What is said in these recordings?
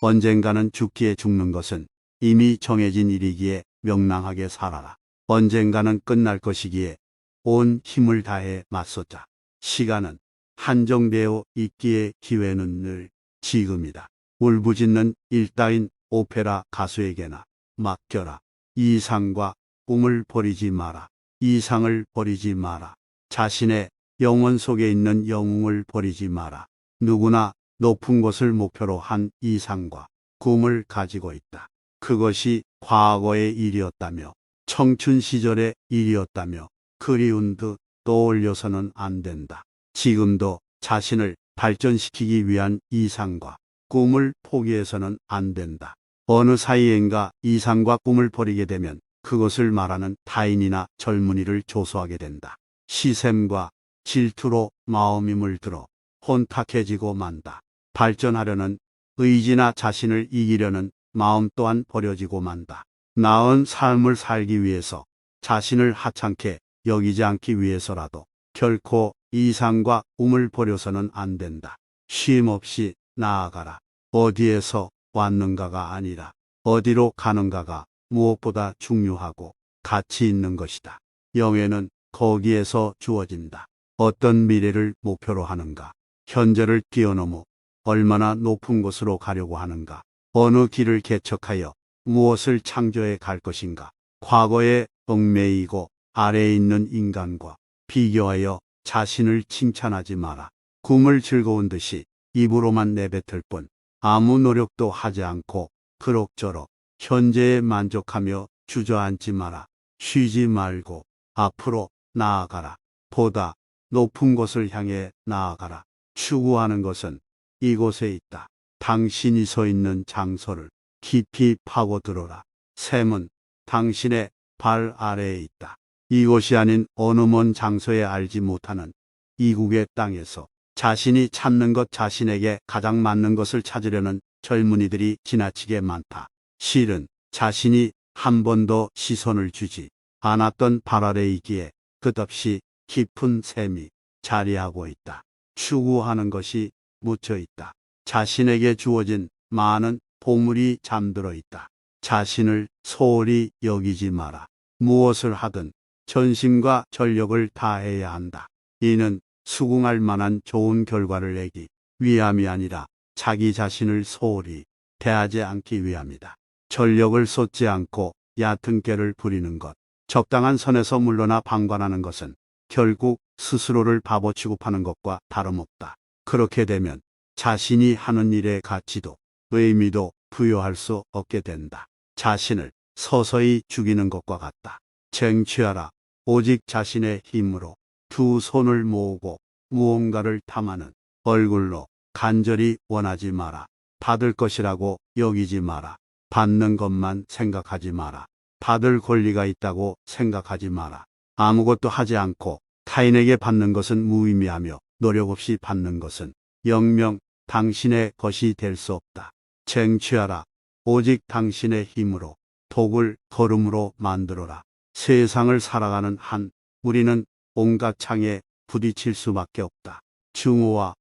언젠가는 죽기에 죽는 것은 이미 정해진 일이기에 명랑하게 살아라. 언젠가는 끝날 것이기에 온 힘을 다해 맞서자. 시간은 한정되어 있기에 기회는 늘 지금이다. 울부짖는 일다인 오페라 가수에게나 맡겨라. 이상과 꿈을 버리지 마라. 이상을 버리지 마라. 자신의 영혼 속에 있는 영웅을 버리지 마라. 누구나 높은 곳을 목표로 한 이상과 꿈을 가지고 있다. 그것이 과거의 일이었다며 청춘 시절의 일이었다며 그리운 듯 떠올려서는 안 된다. 지금도 자신을 발전시키기 위한 이상과 꿈을 포기해서는 안 된다. 어느 사이엔가 이상과 꿈을 버리게 되면 그것을 말하는 타인이나 젊은이를 조소하게 된다. 시샘과 질투로 마음이 물들어 혼탁해지고 만다. 발전하려는 의지나 자신을 이기려는 마음 또한 버려지고 만다. 나은 삶을 살기 위해서 자신을 하찮게 여기지 않기 위해서라도 결코 이상과 꿈을 버려서는 안 된다. 쉼 없이 나아가라. 어디에서 왔는가가 아니라 어디로 가는가가 무엇보다 중요하고 가치 있는 것이다. 영예는 거기에서 주어진다. 어떤 미래를 목표로 하는가? 현재를 뛰어넘어 얼마나 높은 곳으로 가려고 하는가? 어느 길을 개척하여 무엇을 창조해 갈 것인가? 과거에 얽매이고 아래에 있는 인간과 비교하여 자신을 칭찬하지 마라. 꿈을 즐거운 듯이 입으로만 내뱉을 뿐 아무 노력도 하지 않고 그럭저럭 현재에 만족하며 주저앉지 마라. 쉬지 말고 앞으로 나아가라. 보다 높은 곳을 향해 나아가라. 추구하는 것은 이곳에 있다. 당신이 서 있는 장소를 깊이 파고들어라. 샘은 당신의 발 아래에 있다. 이곳이 아닌 어느 먼 장소에 알지 못하는 이국의 땅에서 자신이 찾는 것, 자신에게 가장 맞는 것을 찾으려는 젊은이들이 지나치게 많다. 실은 자신이 한 번도 시선을 주지 않았던 발 아래에 있기에 끝없이 깊은 샘이 자리하고 있다. 추구하는 것이 묻혀 있다. 자신에게 주어진 많은 보물이 잠들어 있다. 자신을 소홀히 여기지 마라. 무엇을 하든 전심과 전력을 다해야 한다. 이는 수긍할 만한 좋은 결과를 내기 위함이 아니라 자기 자신을 소홀히 대하지 않기 위함이다. 전력을 쏟지 않고 얕은 꾀를 부리는 것, 적당한 선에서 물러나 방관하는 것은 결국 스스로를 바보 취급하는 것과 다름없다. 그렇게 되면 자신이 하는 일의 가치도 의미도 부여할 수 없게 된다. 자신을 서서히 죽이는 것과 같다. 쟁취하라. 오직 자신의 힘으로 두 손을 모으고 무언가를 탐하는 얼굴로 간절히 원하지 마라. 받을 것이라고 여기지 마라. 받는 것만 생각하지 마라. 받을 권리가 있다고 생각하지 마라. 아무것도 하지 않고 타인에게 받는 것은 무의미하며 노력 없이 받는 것은 영영 당신의 것이 될 수 없다. 쟁취하라. 오직 당신의 힘으로 독을 걸음으로 만들어라. 세상을 살아가는 한 우리는 온갖 창에 부딪힐 수밖에 없다. 증오와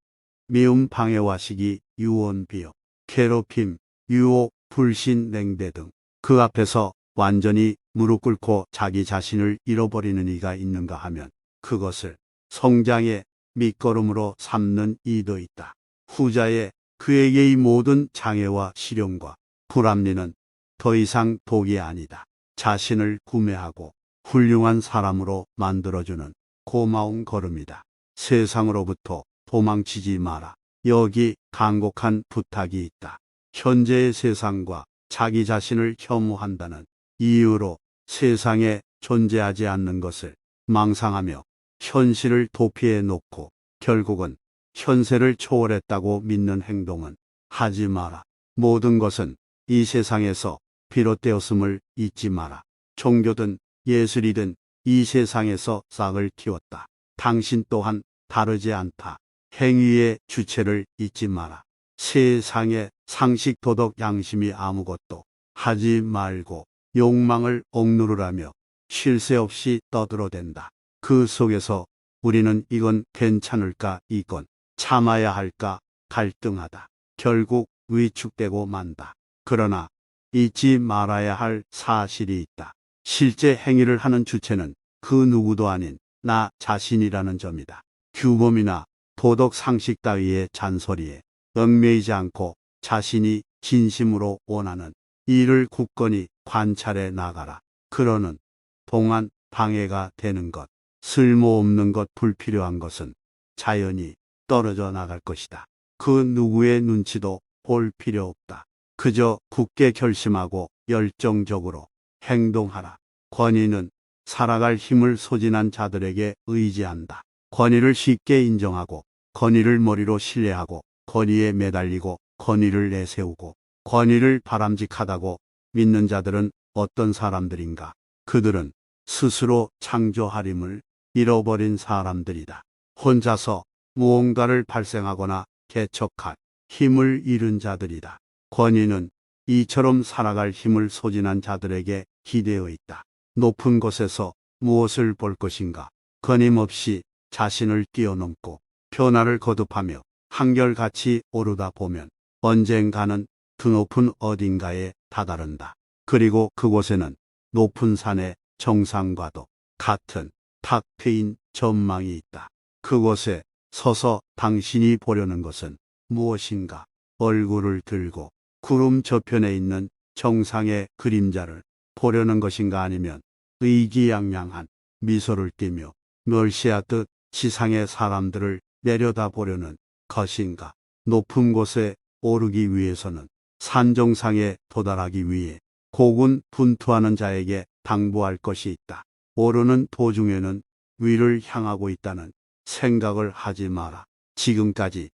미움, 방해와 시기, 유언, 비역, 괴롭힘, 유혹, 불신, 냉대 등 그 앞에서 완전히 무릎 꿇고 자기 자신을 잃어버리는 이가 있는가 하면 그것을 성장의 밑거름으로 삼는 이도 있다. 후자의 그에게의 모든 장애와 시련과 불합리는 더 이상 독이 아니다. 자신을 구매하고 훌륭한 사람으로 만들어주는 고마운 걸음이다. 세상으로부터 도망치지 마라. 여기 간곡한 부탁이 있다. 현재의 세상과 자기 자신을 혐오한다는 이유로 세상에 존재하지 않는 것을 망상하며 현실을 도피해 놓고 결국은 현세를 초월했다고 믿는 행동은 하지 마라. 모든 것은 이 세상에서 비롯되었음을 잊지 마라. 종교든 예술이든 이 세상에서 싹을 틔웠다. 당신 또한 다르지 않다. 행위의 주체를 잊지 마라. 세상에 상식, 도덕, 양심이 아무것도 하지 말고 욕망을 억누르라며 쉴 새 없이 떠들어댄다. 그 속에서 우리는 이건 괜찮을까, 이건 참아야 할까 갈등하다. 결국 위축되고 만다. 그러나 잊지 말아야 할 사실이 있다. 실제 행위를 하는 주체는 그 누구도 아닌 나 자신이라는 점이다. 규범이나 도덕 상식 따위의 잔소리에 얽매이지 않고 자신이 진심으로 원하는 일을 굳건히 관찰해 나가라. 그러는 동안 방해가 되는 것, 쓸모없는 것, 불필요한 것은 자연히 떨어져 나갈 것이다. 그 누구의 눈치도 볼 필요 없다. 그저 굳게 결심하고 열정적으로 행동하라. 권위는 살아갈 힘을 소진한 자들에게 의지한다. 권위를 쉽게 인정하고 권위를 머리로 신뢰하고 권위에 매달리고 권위를 내세우고 권위를 바람직하다고 믿는 자들은 어떤 사람들인가? 그들은 스스로 창조하림을 잃어버린 사람들이다. 혼자서 무언가를 발생하거나 개척할 힘을 잃은 자들이다. 권위는 이처럼 살아갈 힘을 소진한 자들에게 기대어 있다. 높은 곳에서 무엇을 볼 것인가? 끊임없이 자신을 뛰어넘고 변화를 거듭하며 한결같이 오르다 보면 언젠가는 드높은 어딘가에 다다른다. 그리고 그곳에는 높은 산의 정상과도 같은 탁 트인 전망이 있다. 그곳에 서서 당신이 보려는 것은 무엇인가? 얼굴을 들고 구름 저편에 있는 정상의 그림자를 보려는 것인가? 아니면 의기양양한 미소를 띠며 멸시하듯 지상의 사람들을 내려다보려는 것인가? 높은 곳에 오르기 위해서는 산 정상에 도달하기 위해 고군분투하는 자에게 당부할 것이 있다. 오르는 도중에는 위를 향하고 있다는 생각을 하지 마라. 지금까지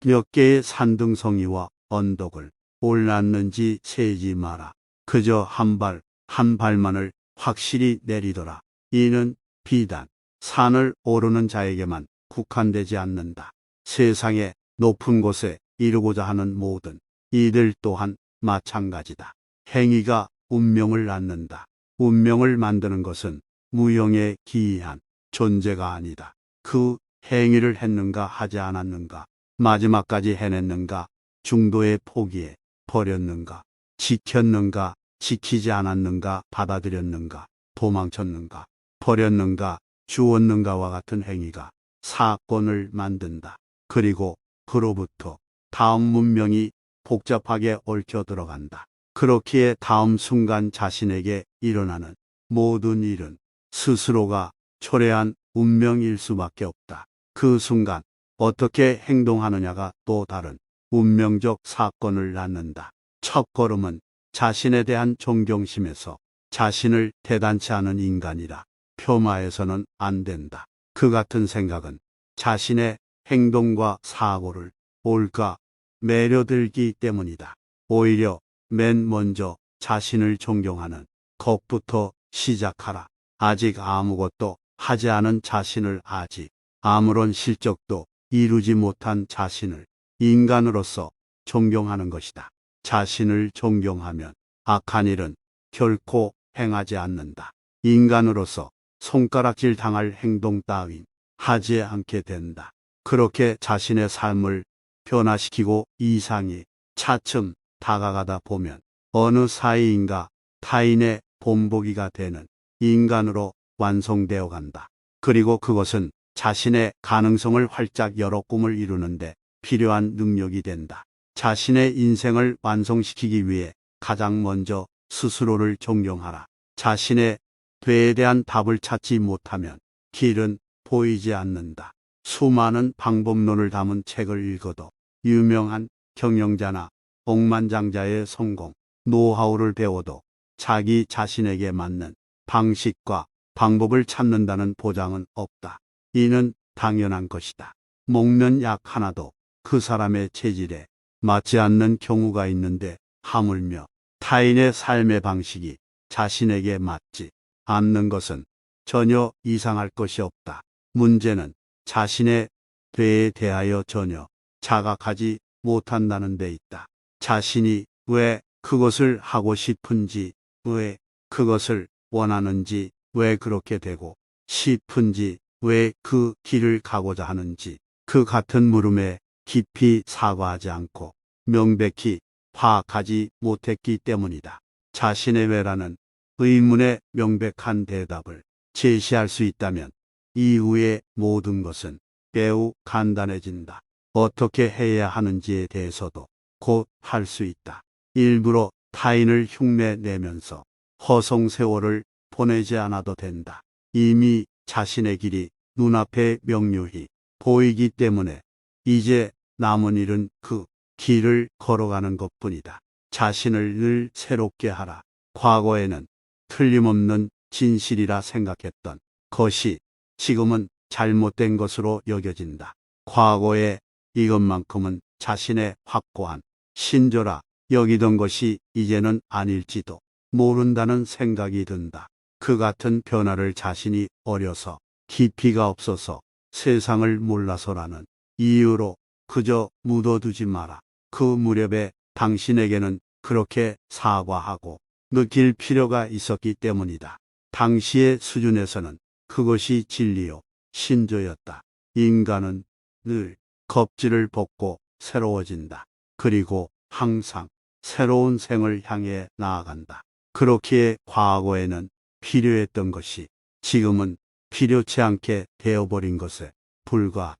몇 개의 산등성이와 언덕을 올랐는지 세지 마라. 그저 한 발만을 확실히 내리더라. 이는 비단 산을 오르는 자에게만 국한되지 않는다. 세상의 높은 곳에 이르고자 하는 모든 이들 또한 마찬가지다. 행위가 운명을 낳는다. 운명을 만드는 것은 무형에 기이한 존재가 아니다. 그 행위를 했는가 하지 않았는가, 마지막까지 해냈는가, 중도에 포기해 버렸는가, 지켰는가, 지키지 않았는가, 받아들였는가, 도망쳤는가, 버렸는가, 주었는가와 같은 행위가 사건을 만든다. 그리고 그로부터 다음 문명이 복잡하게 얽혀 들어간다. 그렇기에 다음 순간 자신에게 일어나는 모든 일은 스스로가 초래한 운명일 수밖에 없다. 그 순간 어떻게 행동하느냐가 또 다른 운명적 사건을 낳는다. 첫 걸음은 자신에 대한 존경심에서 자신을 대단치 않은 인간이라 폄하해서는 안 된다. 그 같은 생각은 자신의 행동과 사고를 올까 매료들기 때문이다. 오히려 맨 먼저 자신을 존경하는 것부터 시작하라. 아직 아무것도 하지 않은 자신을, 아직 아무런 실적도 이루지 못한 자신을 인간으로서 존경하는 것이다. 자신을 존경하면 악한 일은 결코 행하지 않는다. 인간으로서 손가락질 당할 행동 따윈 하지 않게 된다. 그렇게 자신의 삶을 변화시키고 이상이 차츰 다가가다 보면 어느 사이인가 타인의 본보기가 되는 인간으로 완성되어 간다. 그리고 그것은 자신의 가능성을 활짝 열어 꿈을 이루는데 필요한 능력이 된다. 자신의 인생을 완성시키기 위해 가장 먼저 스스로를 존경하라. 자신의 죄에 대한 답을 찾지 못하면 길은 보이지 않는다. 수많은 방법론을 담은 책을 읽어도 유명한 경영자나 억만장자의 성공, 노하우를 배워도 자기 자신에게 맞는 방식과 방법을 찾는다는 보장은 없다. 이는 당연한 것이다. 먹는 약 하나도 그 사람의 체질에 맞지 않는 경우가 있는데 하물며 타인의 삶의 방식이 자신에게 맞지 않는 것은 전혀 이상할 것이 없다. 문제는 자신의 죄에 대하여 전혀 자각하지 못한다는 데 있다. 자신이 왜 그것을 하고 싶은지, 왜 그것을 원하는지, 왜 그렇게 되고 싶은지, 왜 그 길을 가고자 하는지, 그 같은 물음에 깊이 사과하지 않고 명백히 파악하지 못했기 때문이다. 자신의 왜라는 의문에 명백한 대답을 제시할 수 있다면 이후의 모든 것은 매우 간단해진다. 어떻게 해야 하는지에 대해서도 곧 할 수 있다. 일부러 타인을 흉내내면서 허송세월을 보내지 않아도 된다. 이미 자신의 길이 눈앞에 명료히 보이기 때문에 이제 남은 일은 그 길을 걸어가는 것뿐이다. 자신을 늘 새롭게 하라. 과거에는 틀림없는 진실이라 생각했던 것이 지금은 잘못된 것으로 여겨진다. 과거에 이것만큼은 자신의 확고한 신조라 여기던 것이 이제는 아닐지도 모른다는 생각이 든다. 그 같은 변화를 자신이 어려서 깊이가 없어서 세상을 몰라서라는 이유로 그저 묻어두지 마라. 그 무렵에 당신에게는 그렇게 사과하고 느낄 필요가 있었기 때문이다. 당시의 수준에서는 그것이 진리요 신조였다. 인간은 늘 겁질을 벗고 새로워진다. 그리고 항상 새로운 생을 향해 나아간다. 그렇기에 과거에는 필요했던 것이 지금은 필요치 않게 되어버린 것에 불과.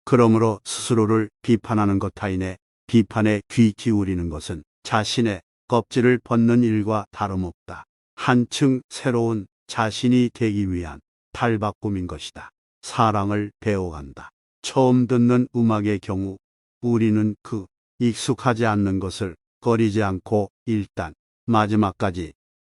그러므로 스스로를 비판하는 것 타인의 비판에 귀 기울이는 것은 자신의 껍질을 벗는 일과 다름없다. 한층 새로운 자신이 되기 위한 탈바꿈인 것이다. 사랑을 배워간다. 처음 듣는 음악의 경우 우리는 그 익숙하지 않는 것을 꺼리지 않고 일단 마지막까지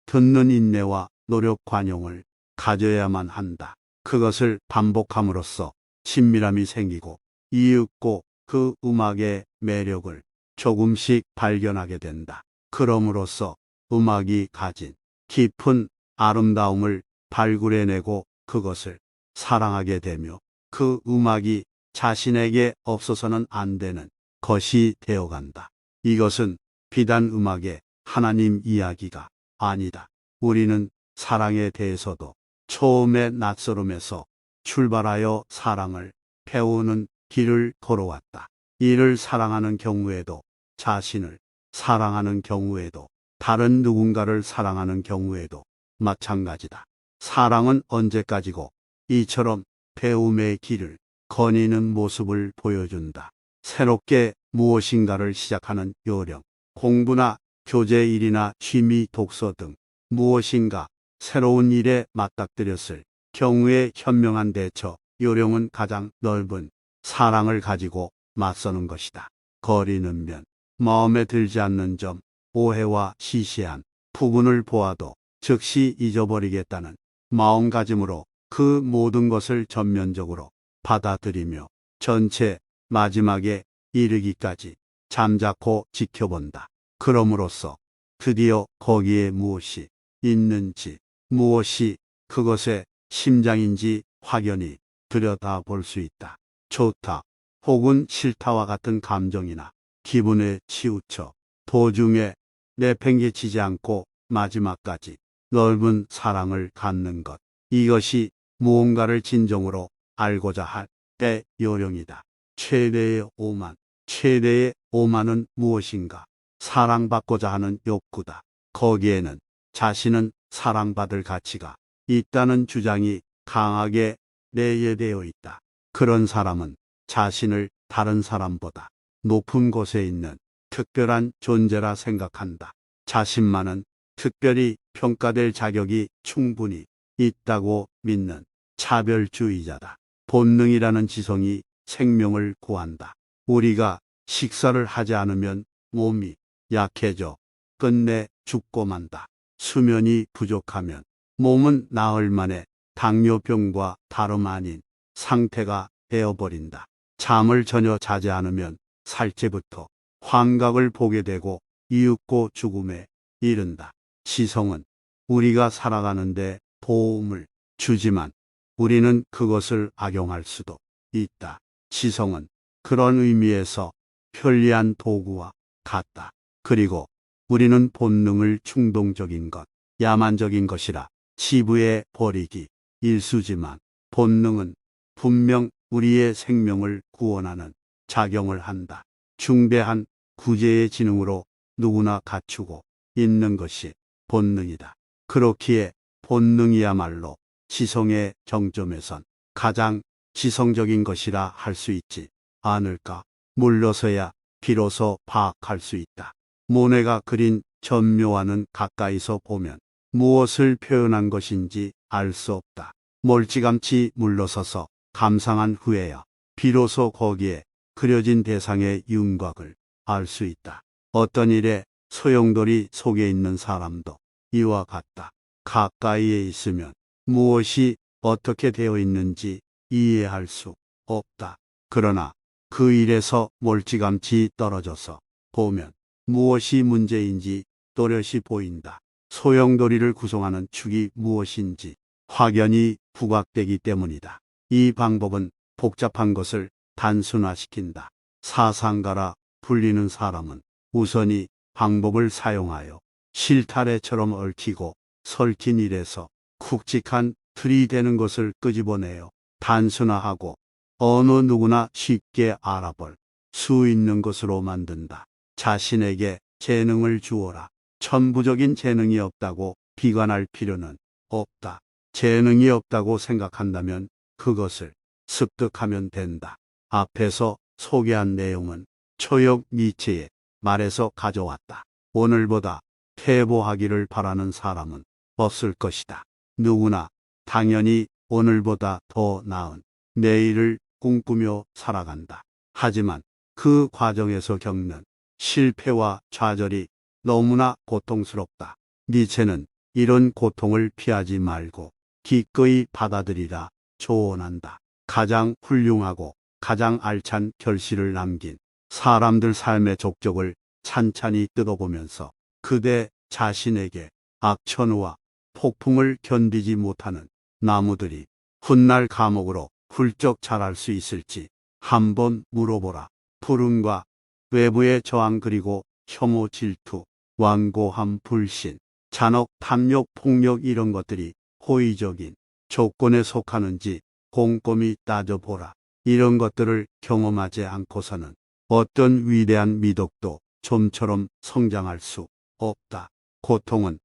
듣는 인내와 노력 관용을 가져야만 한다. 그것을 반복함으로써 친밀함이 생기고 이윽고 그 음악의 매력을 조금씩 발견하게 된다. 그럼으로써 음악이 가진 깊은 아름다움을 발굴해내고 그것을 사랑하게 되며 그 음악이 자신에게 없어서는 안 되는 것이 되어간다. 이것은 비단 음악의 하나님 이야기가 아니다. 우리는 사랑에 대해서도 처음의 낯설음에서 출발하여 사랑을 배우는 길을 걸어왔다. 이를 사랑하는 경우에도 자신을 사랑하는 경우에도 다른 누군가를 사랑하는 경우에도 마찬가지다. 사랑은 언제까지고 이처럼 배움의 길을 거니는 모습을 보여준다. 새롭게 무엇인가를 시작하는 요령, 공부나 교재 일이나 취미 독서 등 무엇인가 새로운 일에 맞닥뜨렸을 경우에 현명한 대처 요령은 가장 넓은 사랑을 가지고 맞서는 것이다. 거리는 면, 마음에 들지 않는 점, 오해와 시시한 부분을 보아도 즉시 잊어버리겠다는 마음가짐으로 그 모든 것을 전면적으로 받아들이며 전체 마지막에 이르기까지 잠자코 지켜본다. 그럼으로써 드디어 거기에 무엇이 있는지, 무엇이 그것의 심장인지 확연히 들여다볼 수 있다. 좋다 혹은 싫다와 같은 감정이나 기분에 치우쳐 도중에 내팽개치지 않고 마지막까지 넓은 사랑을 갖는 것. 이것이 무언가를 진정으로 알고자 할 때 요령이다. 최대의 오만. 최대의 오만은 무엇인가? 사랑받고자 하는 욕구다. 거기에는 자신은 사랑받을 가치가 있다는 주장이 강하게 내재되어 있다. 그런 사람은 자신을 다른 사람보다 높은 곳에 있는 특별한 존재라 생각한다. 자신만은 특별히 평가될 자격이 충분히 있다고 믿는 차별주의자다. 본능이라는 지성이 생명을 구한다. 우리가 식사를 하지 않으면 몸이 약해져 끝내 죽고 만다. 수면이 부족하면 몸은 나흘 만에 당뇨병과 다름 아닌 상태가 되어버린다. 잠을 전혀 자지 않으면 살째부터 환각을 보게 되고 이윽고 죽음에 이른다. 지성은 우리가 살아가는데 도움을 주지만 우리는 그것을 악용할 수도 있다. 지성은 그런 의미에서 편리한 도구와 같다. 그리고 우리는 본능을 충동적인 것, 야만적인 것이라 치부해 버리기 일쑤지만 본능은 분명 우리의 생명을 구원하는 작용을 한다. 중대한 구제의 지능으로 누구나 갖추고 있는 것이 본능이다. 그렇기에 본능이야말로 지성의 정점에선 가장 지성적인 것이라 할 수 있지 않을까. 물러서야 비로소 파악할 수 있다. 모네가 그린 전묘화는 가까이서 보면 무엇을 표현한 것인지 알 수 없다. 멀찌감치 물러서서 감상한 후에야 비로소 거기에 그려진 대상의 윤곽을 알 수 있다. 어떤 일에 소용돌이 속에 있는 사람도 이와 같다. 가까이에 있으면 무엇이 어떻게 되어 있는지 이해할 수 없다. 그러나 그 일에서 멀찌감치 떨어져서 보면 무엇이 문제인지 또렷이 보인다. 소용돌이를 구성하는 축이 무엇인지 확연히 부각되기 때문이다. 이 방법은 복잡한 것을 단순화시킨다. 사상가라 불리는 사람은 우선 이 방법을 사용하여 실타래처럼 얽히고 설킨 일에서 굵직한 틀이 되는 것을 끄집어내어 단순화하고 어느 누구나 쉽게 알아볼 수 있는 것으로 만든다. 자신에게 재능을 주어라. 천부적인 재능이 없다고 비관할 필요는 없다. 재능이 없다고 생각한다면 그것을 습득하면 된다. 앞에서 소개한 내용은 초역 니체의 말에서 가져왔다. 오늘보다 퇴보하기를 바라는 사람은 없을 것이다. 누구나 당연히 오늘보다 더 나은 내일을 꿈꾸며 살아간다. 하지만 그 과정에서 겪는 실패와 좌절이 너무나 고통스럽다. 니체는 이런 고통을 피하지 말고 기꺼이 받아들이라 조언한다. 가장 훌륭하고 가장 알찬 결실을 남긴 사람들 삶의 족적을 찬찬히 뜯어보면서 그대 자신에게 악천후와 폭풍을 견디지 못하는 나무들이 훗날 감옥으로 훌쩍 자랄 수 있을지 한번 물어보라. 불운과 외부의 저항 그리고 혐오 질투, 완고함 불신, 잔혹 탐욕 폭력 이런 것들이 호의적인 조건에 속하는지 곰곰이 따져보라. 이런 것들을 경험하지 않고서는 어떤 위대한 미덕도 좀처럼 성장할 수 없다. 고통은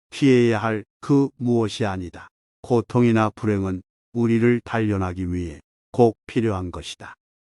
피해야 할 그 무엇이 아니다. 고통이나 불행은 우리를 단련하기 위해 꼭 필요한 것이다.